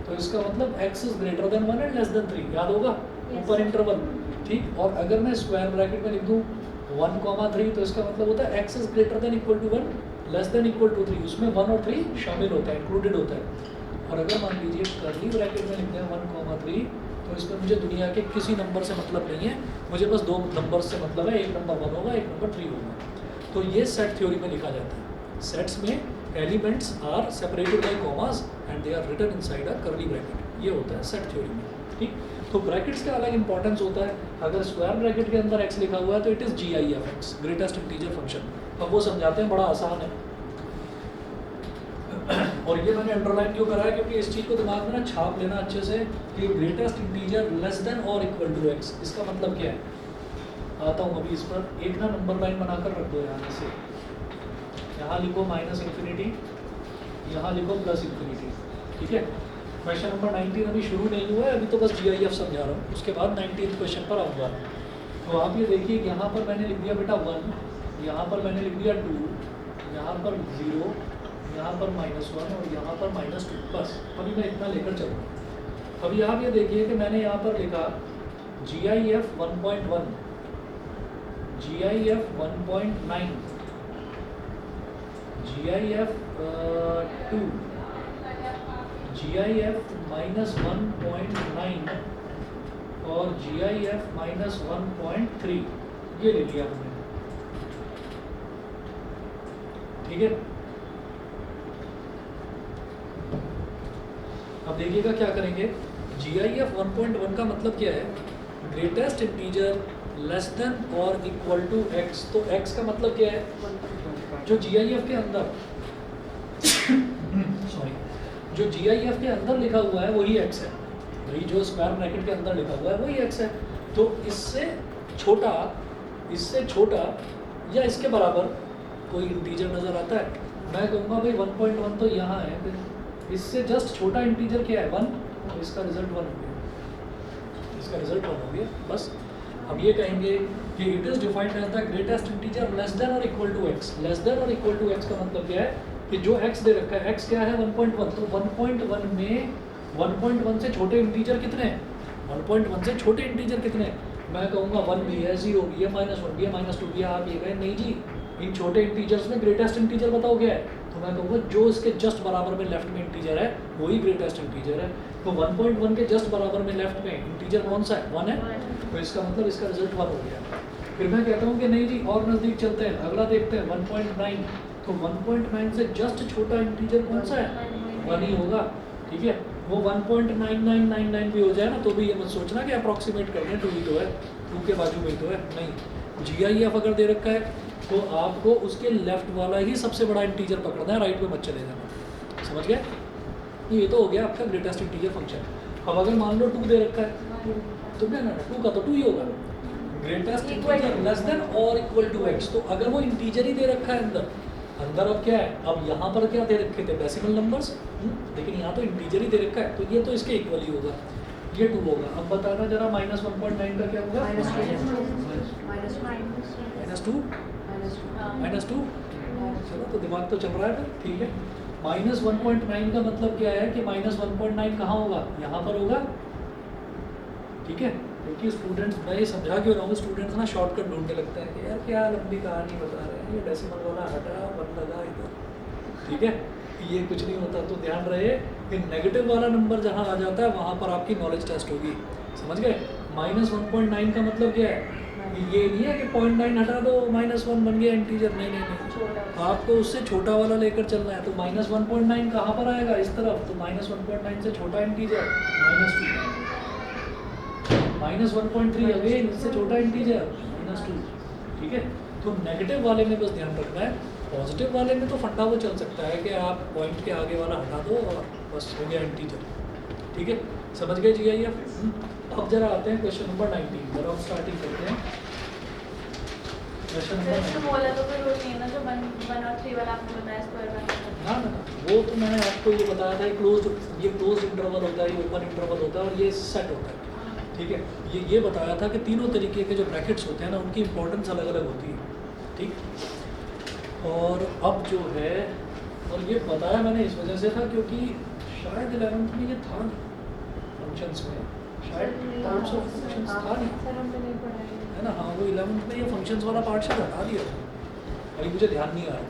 तो इसका मतलब x is greater then 1 and less than 3, याद होगा ऊपर इंटरवल, ठीक। और अगर मैं स्क्वायर ब्रैकेट में लिख दूँ 1,3, तो इसका मतलब होता है x is greater than equal to 1 less than equal to 3, उसमें 1 और 3 शामिल होता है, इंक्लूडेड होता है। और अगर मान लीजिए करली ब्रैकेट में लिख दें 1,3, तो इसमें मुझे दुनिया के किसी नंबर से मतलब नहीं है, मुझे बस दो नंबर से मतलब है, एक नंबर 1 होगा, एक नंबर 3 होगा। तो ये सेट थ्योरी में लिखा जाता है। सेट्स में elements are separated by commas and they are written inside a curly bracket, ये होता है सेट थ्योरी में, ठीक। तो ब्रैकेट्स का अलग इंपॉर्टेंस होता है। अगर स्क्वायर ब्रैकेट के अंदर x लिखा हुआ है तो it is G I F X, greatest integer function. अब वो समझाते हैं, बड़ा आसान है। और ये मैंने अंडरलाइन क्यों करा है, क्योंकि इस चीज़ को दिमाग में ना छाप लेना अच्छे से कि ग्रेटेस्ट इंटीजर लेस देन और इक्वल टू x, इसका मतलब क्या है। आता हूँ अभी इस पर, एक ना नंबर लाइन बनाकर रख दो यहाँ से, यहाँ लिखो -∞, यहाँ लिखो +∞, ठीक है। क्वेश्चन नंबर 19 अभी शुरू नहीं हुआ है, अभी तो बस GIF समझा रहा हूँ, उसके बाद 19th क्वेश्चन पर आऊँगा। तो आप ये देखिए, यहाँ पर मैंने लिख दिया बेटा 1, यहाँ पर मैंने लिख दिया 2, यहाँ पर 0, यहाँ पर -1 और यहाँ पर -2, बस अभी मैं इतना लेकर चलूँगा। अभी आप ये देखिए कि मैंने यहाँ पर लिखा GIF 1.1, GIF 1.9, GIF 2, GIF -1.9 और GIF -1.3, ये ले लिया हमने, ठीक है। अब देखिएगा क्या करेंगे, GIF 1.1 का मतलब क्या है, ग्रेटेस्ट इंटीजर लेस देन और इक्वल टू x। तो x का मतलब क्या है, जो GIF के अंदर सॉरी जो GIF के अंदर लिखा हुआ है वही x है, वही जो स्क्वायर ब्रैकेट के अंदर लिखा हुआ है वही x है। तो इससे छोटा या इसके बराबर कोई इंटीजर नज़र आता है, मैं कहूँगा भाई 1.1 तो यहाँ है, फिर इससे जस्ट छोटा इंटीजर क्या है 1, तो इसका रिजल्ट 1 हो गया, इसका रिजल्ट 1 हो गया। बस हम ये कहेंगे कि it is defined as the greatest integer less than और equal to x। Less than और इक्वल टू x का मतलब क्या है कि जो x दे रखा है, x क्या है 1.1, तो 1.1 में 1.1 से छोटे इंटीजर कितने हैं, 1.1 से छोटे इंटीजर कितने हैं, मैं कहूँगा 1 भी है, 0 भी है, -1 भी है, -2 भी है। आप ये कहें नहीं जी इन छोटे इंटीजर्स में ग्रेटेस्ट इंटीजर बताओ क्या है, तो मैं कहूँगा जो इसके जस्ट बराबर में लेफ्ट में इंटीजर है वही ग्रेटेस्ट इंटीजर है। तो 1.1 के जस्ट बराबर में लेफ्ट में इंटीजर कौन सा है, 1 है, तो इसका मतलब इसका रिजल्ट 1 हो गया। फिर मैं कहता हूँ कि नहीं जी और नज़दीक चलते हैं, अगला देखते हैं 1.9, तो 1.9 से जस्ट छोटा इंटीजर कौन सा है, 1 ही होगा, ठीक है। वो 1.9999 भी हो जाए ना तो भी ये मत सोचना कि अप्रॉक्सीमेट कर रहे हैं 2 ही तो है, 2 के बाजू में ही तो है, नहीं। GIF अगर दे रखा है तो आपको उसके लेफ्ट वाला ही सबसे बड़ा इंटीजर पकड़ना है, राइट में मत चले जाना, समझ गए। ये तो हो गया आपका ग्रेटेस्ट इंटीजर फंक्शन। अब अगर मान लो 2 दे रखा है तो क्या ना 2 का तो 2 ही होगा, ग्रेटेस्ट इंटीजर लेस देन और इक्वल टू x। तो अगर वो इंटीजर ही दे रखा है अंदर अब क्या है, अब यहाँ पर क्या दे रखे थे डेसिमल नंबर्स, लेकिन यहाँ तो इंटीजर ही दे रखा है, तो ये तो इसके इक्वल ही होगा, ये 2 होगा। अब बताना जरा -1.9 का क्या होगा, -2 चलो तो दिमाग तो चल रहा है फिर, ठीक है। -1.9 का मतलब क्या है कि -1.9 कहाँ होगा, यहाँ पर होगा, ठीक है। क्योंकि स्टूडेंट्स, मैं ये समझा क्यों रहा हूँ, स्टूडेंट्स ना शॉर्टकट ढूंढने लगता है कि यार क्या लंबी कहानी बता रहे हैं, ये डेसिमल वाला हटा 1 लगा इधर, ठीक है, ये कुछ नहीं होता। तो ध्यान रहे कि नेगेटिव वाला नंबर जहाँ आ जाता है वहाँ पर आपकी नॉलेज टेस्ट होगी, समझ गए। -1.9 का मतलब क्या है, ये नहीं है कि 0.9 हटा दो -1 बन गया इंटीजर, नहीं, आपको उससे छोटा वाला लेकर चलना है। तो -1.9 कहाँ पर आएगा, इस तरफ, तो -1.9 से छोटा इंटीजर -1.3 अगेन इससे छोटा इंटीजर -2, ठीक है। तो नेगेटिव वाले में बस ध्यान रखना है, पॉजिटिव वाले में तो फंडा वो चल सकता है कि आप पॉइंट के आगे वाला हटा दो और बस हो गया इंटीजर, ठीक है, समझ गए GIF। अब जरा आते हैं क्वेश्चन नंबर 19, जरा हम स्टार्टिंग करते हैं क्वेश्चन नंबर बोला तो कोई रूल नहीं है ना, जो 1 और 3 वाला आपने बताया स्क्वायर ब्रैकेट। ना, वो तो मैंने आपको ये बताया था, ये क्लोज इंटरवल होता है, ये ओपन इंटरवल होता है और ये सेट होता है, ठीक है। ये बताया था कि तीनों तरीके के जो ब्रैकेट्स होते हैं ना उनकी इंपॉर्टेंस अलग अलग होती है, ठीक। और अब जो है, और ये बताया मैंने इस वजह से था क्योंकि शायद 11th में ये था नहीं फंक्शंस में, शायद टाइप्स ऑफ फंक्शंस था नहीं, सर हमने नहीं पढ़ा है ना। हाँ, वो 11th में ये फंक्शंस वाला पार्ट शायद हटा दिया था, अभी मुझे ध्यान नहीं आ रहा,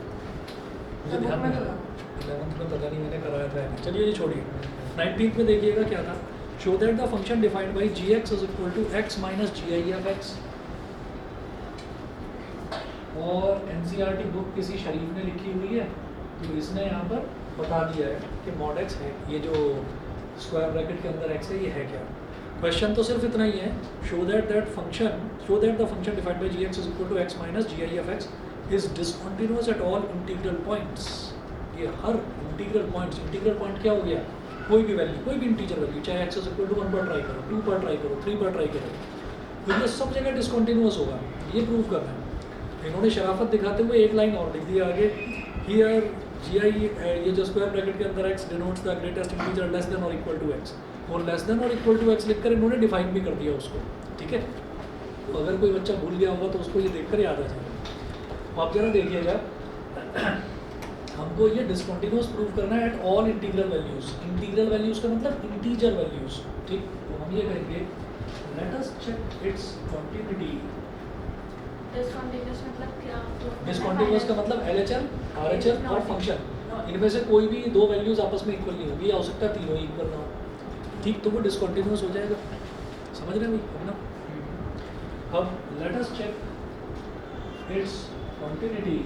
मुझे ध्यान नहीं आ रहा, 11th में पता नहीं मैंने कराया था। चलिए ये छोड़िए, 19th में देखिएगा क्या था, show that the function defined by gx is equal to x minus GIF(x). और NCERT बुक किसी शरीफ ने लिखी हुई है, तो इसने यहाँ पर बता दिया है कि mod x है, ये जो स्क्वायर ब्रैकेट के अंदर x है ये है क्या। क्वेश्चन तो सिर्फ इतना ही है, show that the function defined by gx is equal to x minus GIF(x) is discontinuous at all integral points। ये हर इंटीग्रल पॉइंट क्या हो गया, कोई भी वैल्यू, कोई भी इंटीजर वैल्यू, चाहे x इक्वल टू 1 पर ट्राई करो, 2 पर ट्राई करो, 3 पर ट्राई करो, तो ये सब जगह डिसकंटिन्यूअस होगा, ये प्रूव करना है। इन्होंने शराफत दिखाते हुए एक लाइन और लिख दिया आगे, हियर ये जो स्क्वायर ब्रैकेट के अंदर x denotes the greatest integer less than और इक्वल टू x, और लेस देन और इक्वल टू x लिखकर इन्होंने डिफाइन भी कर दिया उसको, ठीक है। तो अगर कोई बच्चा भूल गया होगा तो उसको ये देखकर याद आ जाएगा। आप जरा देखिएगा, हमको ये डिसकंटिन्यूअस प्रूव करना है एट ऑल इंटीग्रल वैल्यूज का मतलब इंटीजर वैल्यूज, ठीक। तो हम ये करेंगे, let us check its continuity. Discontinuous मतलब क्या, डिसकंटिन्यूअस का मतलब LHL, RHL और फंक्शन, इनमें से कोई भी 2 वैल्यूज आपस में इक्वल नहीं होगी, या हो सकता है तीनों ही इक्वल ना हो, ठीक। तो वो डिसकंटिन्यूअस हो जाएगा, समझ रहे हैं भाई ना। अब let us check its continuity,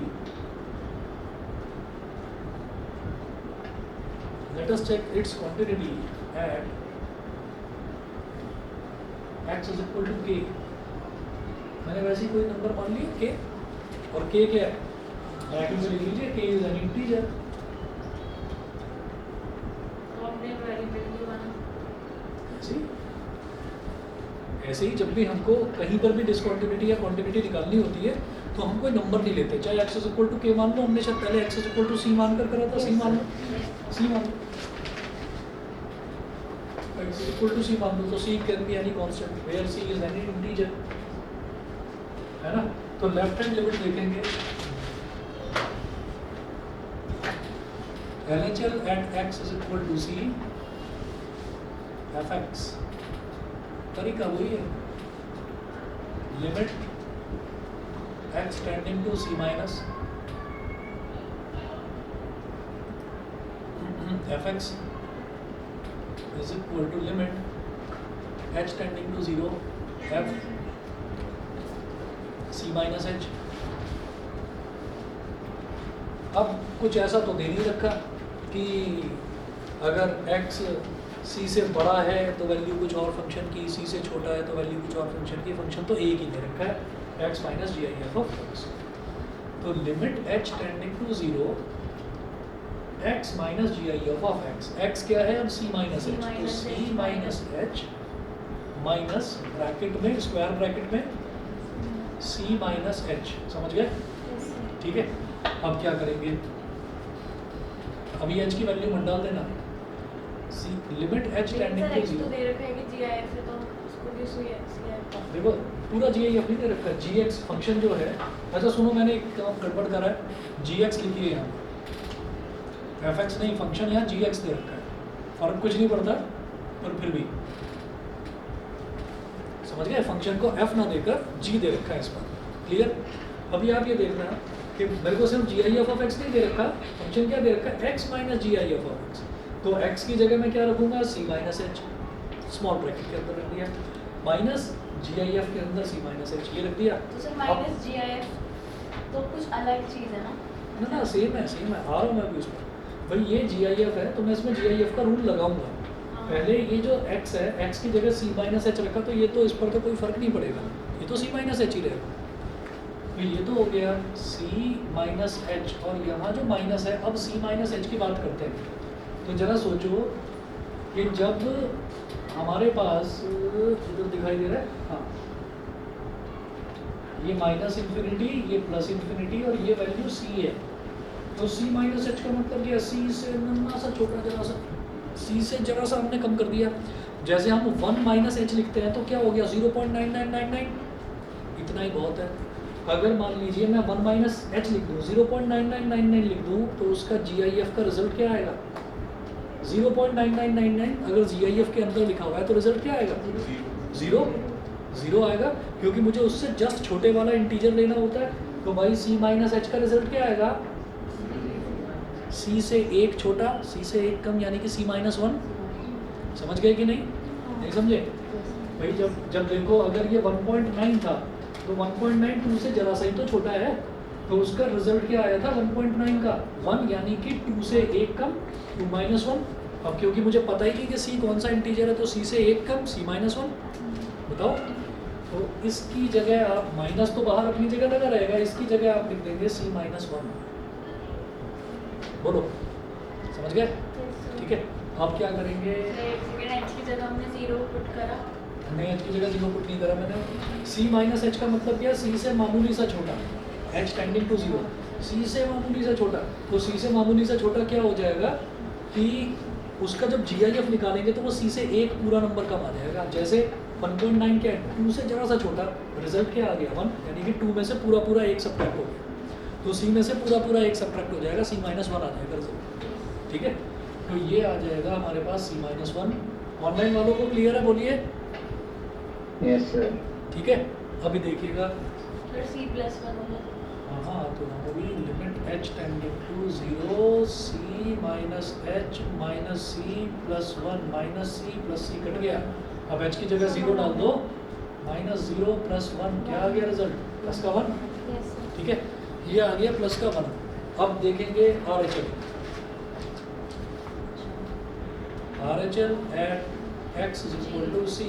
let us check its continuity at x is equal to k, मैंने वैसे ही कोई नंबर मान लिया k, और k क्या है, ब्रैकेट में लिख लीजिए k इज एन इंटीजर। तो हमने वेरिएबल की बना ऐसे ही जब भी हमको कहीं पर भी डिसकंटिन्यूटी या कॉन्टिन्यूटी निकालनी होती है तो हम कोई नंबर नहीं लेते, चाहे x is equal to k मान लो, हमने शायद पहले x is equal to c मान कर करा था, c मान लो, c मान लो, x is equal to c मान लो, तो c can be any constant where c is any integer, है ना। तो लेफ्ट हैंड लिमिट देखेंगे, LHL at x is equal to c fx, तरीका वही है, limit x tending to c minus fx is equal to limit h tending to 0 f c minus h। अब कुछ ऐसा तो दे नहीं रखा कि अगर x c से बड़ा है तो वैल्यू कुछ और फंक्शन की, c से छोटा है तो वैल्यू कुछ और फंक्शन की, फंक्शन तो एक ही दे रखा है x minus G I F of x। तो limit h tending to 0 x minus G I F of x, x क्या है अब c माइनस h, तो c minus h minus bracket में स्क्वायर ब्रैकेट में c माइनस h, समझ गए, ठीक है। अब क्या करेंगे, अभी h की वैल्यू मत डाल देना, लिमिट h टेंडिंग टू 0, दे रखा है कि GIF है तो उसको भी CIF देखो पूरा GIF नहीं दे रखा है, gx फंक्शन जो है, अच्छा सुनो मैंने एक काम गड़बड़ करा है, gx लिखिए यहाँ, fx नहीं, फंक्शन यहाँ gx दे रखा है, फर्क कुछ नहीं पड़ता पर फिर भी समझ गए, फंक्शन को f ना देकर g दे रखा है इस पर, क्लियर। अभी आप ये देखना कि मेरे को सिर्फ GIF ऑफ x नहीं दे रखा, फंक्शन क्या दे रखा है x minus GIF of x, तो x की जगह मैं क्या रखूंगा c minus h, small bracket के अंदर रख दिया, माइनस GIF के अंदर c माइनस h, ये रख दिया। तो सर माइनस GIF तो कुछ अलग चीज़ है ना? ना सेम है, सेम है, आ रहा हूँ मैं भी उस पर। भाई ये GIF है तो मैं इसमें GIF का रूल लगाऊंगा, पहले ये जो x है, x की जगह c माइनस h रखा, तो ये तो इस पर तो कोई फर्क नहीं पड़ेगा, ये तो c माइनस h ही रहेगा। तो ये तो हो गया c माइनस h, और यहाँ जो माइनस है, अब c माइनस h की बात करते हैं। तो जरा सोचो कि जब हमारे पास इधर दिखाई दे रहा है, हाँ ये माइनस इन्फिनिटी, ये प्लस इन्फिनिटी, और ये वैल्यू c है, तो c माइनस h का मतलब क्या, c से नन्ना सा छोटा, जरा सा c से जरा सा हमने कम कर दिया। जैसे हम 1 माइनस h लिखते हैं तो क्या हो गया 0.9999, इतना ही बहुत है। अगर मान लीजिए मैं 1 माइनस h लिख दूँ, 0.9999 लिख दूँ, तो उसका GIF का रिजल्ट क्या आएगा 0.9999, अगर GIF के अंदर लिखा हुआ है तो रिजल्ट क्या आएगा 0 आएगा, क्योंकि मुझे उससे जस्ट छोटे वाला इंटीजर लेना होता है। तो भाई c माइनस h का रिजल्ट क्या आएगा, c से एक छोटा, c से एक कम, यानी कि c माइनस 1। समझ गए कि नहीं समझे भाई। जब देखो अगर ये 1.9 था तो 1.92 से जरा सा ही तो छोटा है, तो उसका रिजल्ट क्या आया था 1.9 का 1, यानी कि 2 से एक कम 2 माइनस 1। अब क्योंकि मुझे पता ही नहीं कि c कौन सा इंटीजर है, तो c से एक कम c माइनस 1, बताओ। तो इसकी जगह आप माइनस तो बाहर अपनी जगह लगा रहेगा, इसकी जगह आप लिख देंगे c माइनस 1। बोलो समझ गए, ठीक है। आप क्या करेंगे, सेकंड h की जगह हमने 0 पुट करा, नहीं h की जगह 0 पुट नहीं करा मैंने। c माइनस h का मतलब क्या, c से मामूली सा छोटा, h टेंडिंग टू 0, c से मामूली सा छोटा। तो c से मामूली सा छोटा क्या हो जाएगा कि उसका जब GIF निकालेंगे तो वो c से एक पूरा नंबर कम आ जाएगा। जैसे 1.9 क्या है, 2 से जरा सा छोटा, रिजल्ट क्या आ गया 1, यानी कि 2 में से पूरा एक सब्ट्रैक्ट हो गया, तो c में से पूरा एक सब्ट्रैक्ट हो जाएगा, c माइनस 1 आ जाएगा रिजल्ट, ठीक है। तो ये आ जाएगा हमारे पास c माइनस 1। ऑनलाइन वालों को क्लियर है, बोलिए यस सर। ठीक है। अभी देखिएगा, फिर c प्लस 1 होगा, हाँ तो वो भी limit h tending to 0 c minus h minus c plus 1 minus c plus c cut गया। अब h की जगह 0 डाल दो, माइनस 0 प्लस 1 क्या आ गया रिजल्ट, प्लस का 1, ठीक है। ये आ गया प्लस का 1। अब देखेंगे RHL, RHL at x is equal to C,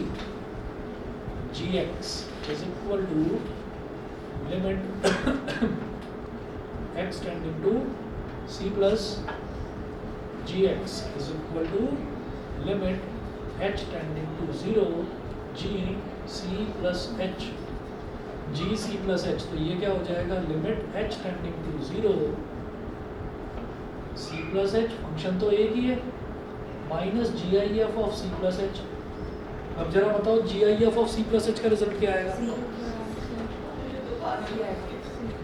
gx is equal to limit x tending to C plus gx is equal to limit h tending to 0 g c plus h, g c plus h, तो ये क्या हो जाएगा limit h tending to 0 c plus h, function तो एक ही है, minus G I F of C plus H. अब जरा बताओ G I F of C plus H का रिजल्ट क्या आएगा?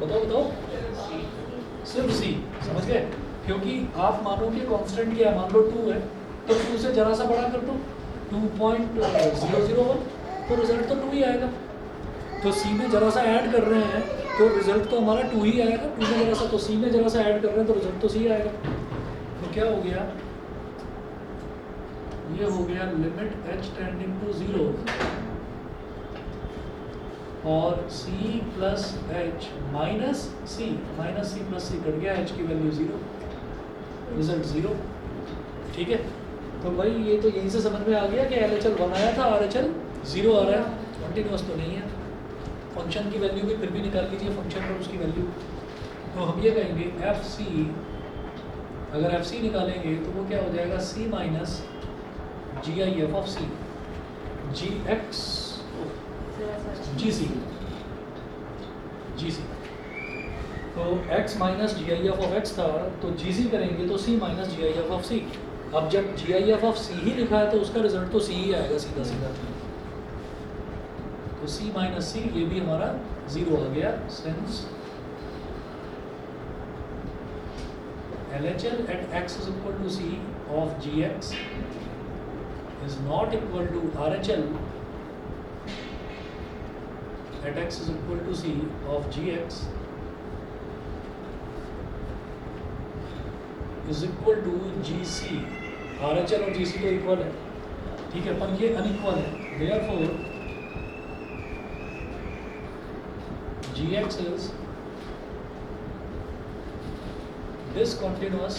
बताओ बताओ, सिर्फ सी, समझ गए? क्योंकि आप मानो कि कांस्टेंट क्या है, मान लो 2 है, तो 2 से जरा सा बड़ा कर दो 2.001, तो रिजल्ट तो 2 ही आएगा। तो सी में जरा सा ऐड कर रहे हैं तो रिजल्ट तो हमारा 2 ही आएगा, 2 में जरा सा, तो सी में जरा सा ऐड कर रहे हैं तो रिजल्ट तो सी आएगा। तो क्या हो गया, ये हो गया लिमिट h टेंडिंग टू 0 और c plus h minus C plus C cut गया, h की वैल्यू 0, रिजल्ट 0। ठीक है, तो भाई ये तो यहीं से समझ में आ गया कि LHL 1 आया था, RHL 0 आ रहा है, कंटिन्यूअस तो नहीं है। फंक्शन की वैल्यू भी फिर भी निकाल लीजिए, फंक्शन पर उसकी वैल्यू, तो हम ये कहेंगे FC, अगर FC निकालेंगे तो वो क्या हो जाएगा, C minus G I F of C, G X G C, तो x minus G I F of X था, तो जी सी करेंगे तो c minus G I F of C. अब जब जी आई एफ ऑफ सी ही लिखा है तो उसका रिजल्ट तो c ही आएगा सीधा सीधा, तो c माइनस सी, ये भी हमारा 0 आ गया। Since LHL at x is equal to c of gx is not equal to RHL at x is equal to c of gx is equal to gc। RHL और gc तो equal है, ठीक है, पर ये अनइक्वल है, therefore gx is discontinuous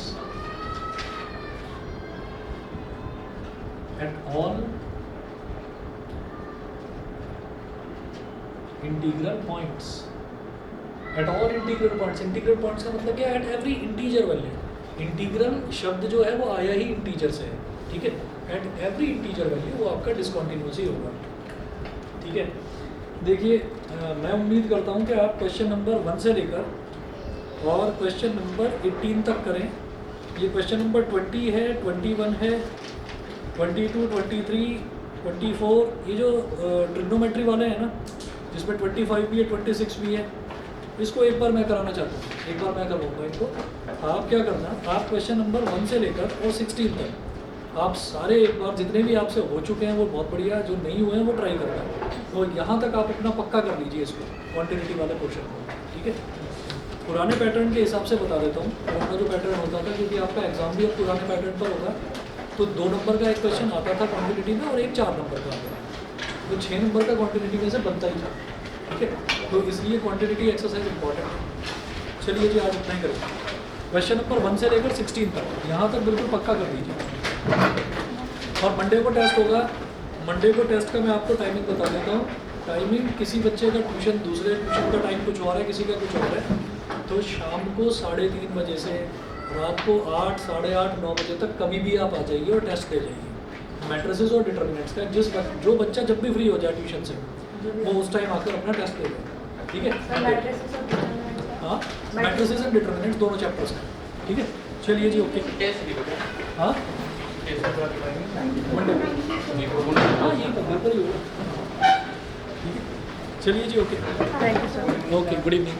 at all integral points। at all integral points, integral points का मतलब क्या है, at every integer value। Integral शब्द जो है वो आया ही इंटीजर से है, ठीक है, at every integer value वो आपका डिसकंटिन्यूअस ही होगा। ठीक है, देखिए मैं उम्मीद करता हूँ कि आप क्वेश्चन नंबर 1 से लेकर और क्वेश्चन नंबर 18 तक करें। ये क्वेश्चन नंबर 20 है, 21 है, 22, 23, 24, ये जो ट्रिग्नोमेट्री वाले हैं ना, जिसमें 25 भी है, 26 भी है, इसको एक बार मैं कराना चाहता हूँ, एक बार मैं करवाऊँगा इनको। आप क्या करना, आप क्वेश्चन नंबर 1 से लेकर और 16 तक आप सारे एक बार, जितने भी आपसे हो चुके हैं वो बहुत बढ़िया, जो नहीं हुए हैं वो ट्राई करना। तो यहाँ तक आप अपना पक्का कर लीजिए इसको, क्वांटिटी वाले पोर्शन को, ठीक है। पुराने पैटर्न के हिसाब से बता देता हूँ, पुराना जो पैटर्न होता था, क्योंकि आपका एग्जाम भी अब पुराने पैटर्न पर होगा, तो 2 नंबर का एक क्वेश्चन आता था क्वांटिटी में और एक 4 नंबर का आता था, तो 6 नंबर का क्वांटिटी में से बनता ही था, ठीक है। तो इसलिए क्वांटिटी एक्सरसाइज इंपॉर्टेंट है। चलिए जी, आज इतना ही करेंगे। क्वेश्चन नंबर 1 से लेकर 16 तक, यहाँ तक बिल्कुल पक्का कर दीजिए। और मंडे को टेस्ट होगा, मंडे को टेस्ट का मैं आपको टाइमिंग बता देता हूँ। टाइमिंग, किसी बच्चे का ट्यूशन, दूसरे ट्यूशन का टाइम कुछ और है, किसी का कुछ और है, तो शाम को 3:30 बजे से रात को 8, 8:30, 9 बजे तक कभी भी आप आ जाइए और टेस्ट ले जाइए मैट्रिसेस और डिटर्मिनेंट्स का। जो बच्चा जब भी फ्री हो जाए ट्यूशन से, वो उस टाइम आकर अपना टेस्ट ले जाए, ठीक है। हाँ, मैट्रिसेस एंड डिटर्मिनेंट्स दोनों चैप्टर्स का, ठीक है। चलिए जी, ओके। हाँ, मंडे हाँ, ये बिल्कुल ही होगा, ठीक है। चलिए जी, okay, thank you sir. Okay, good evening.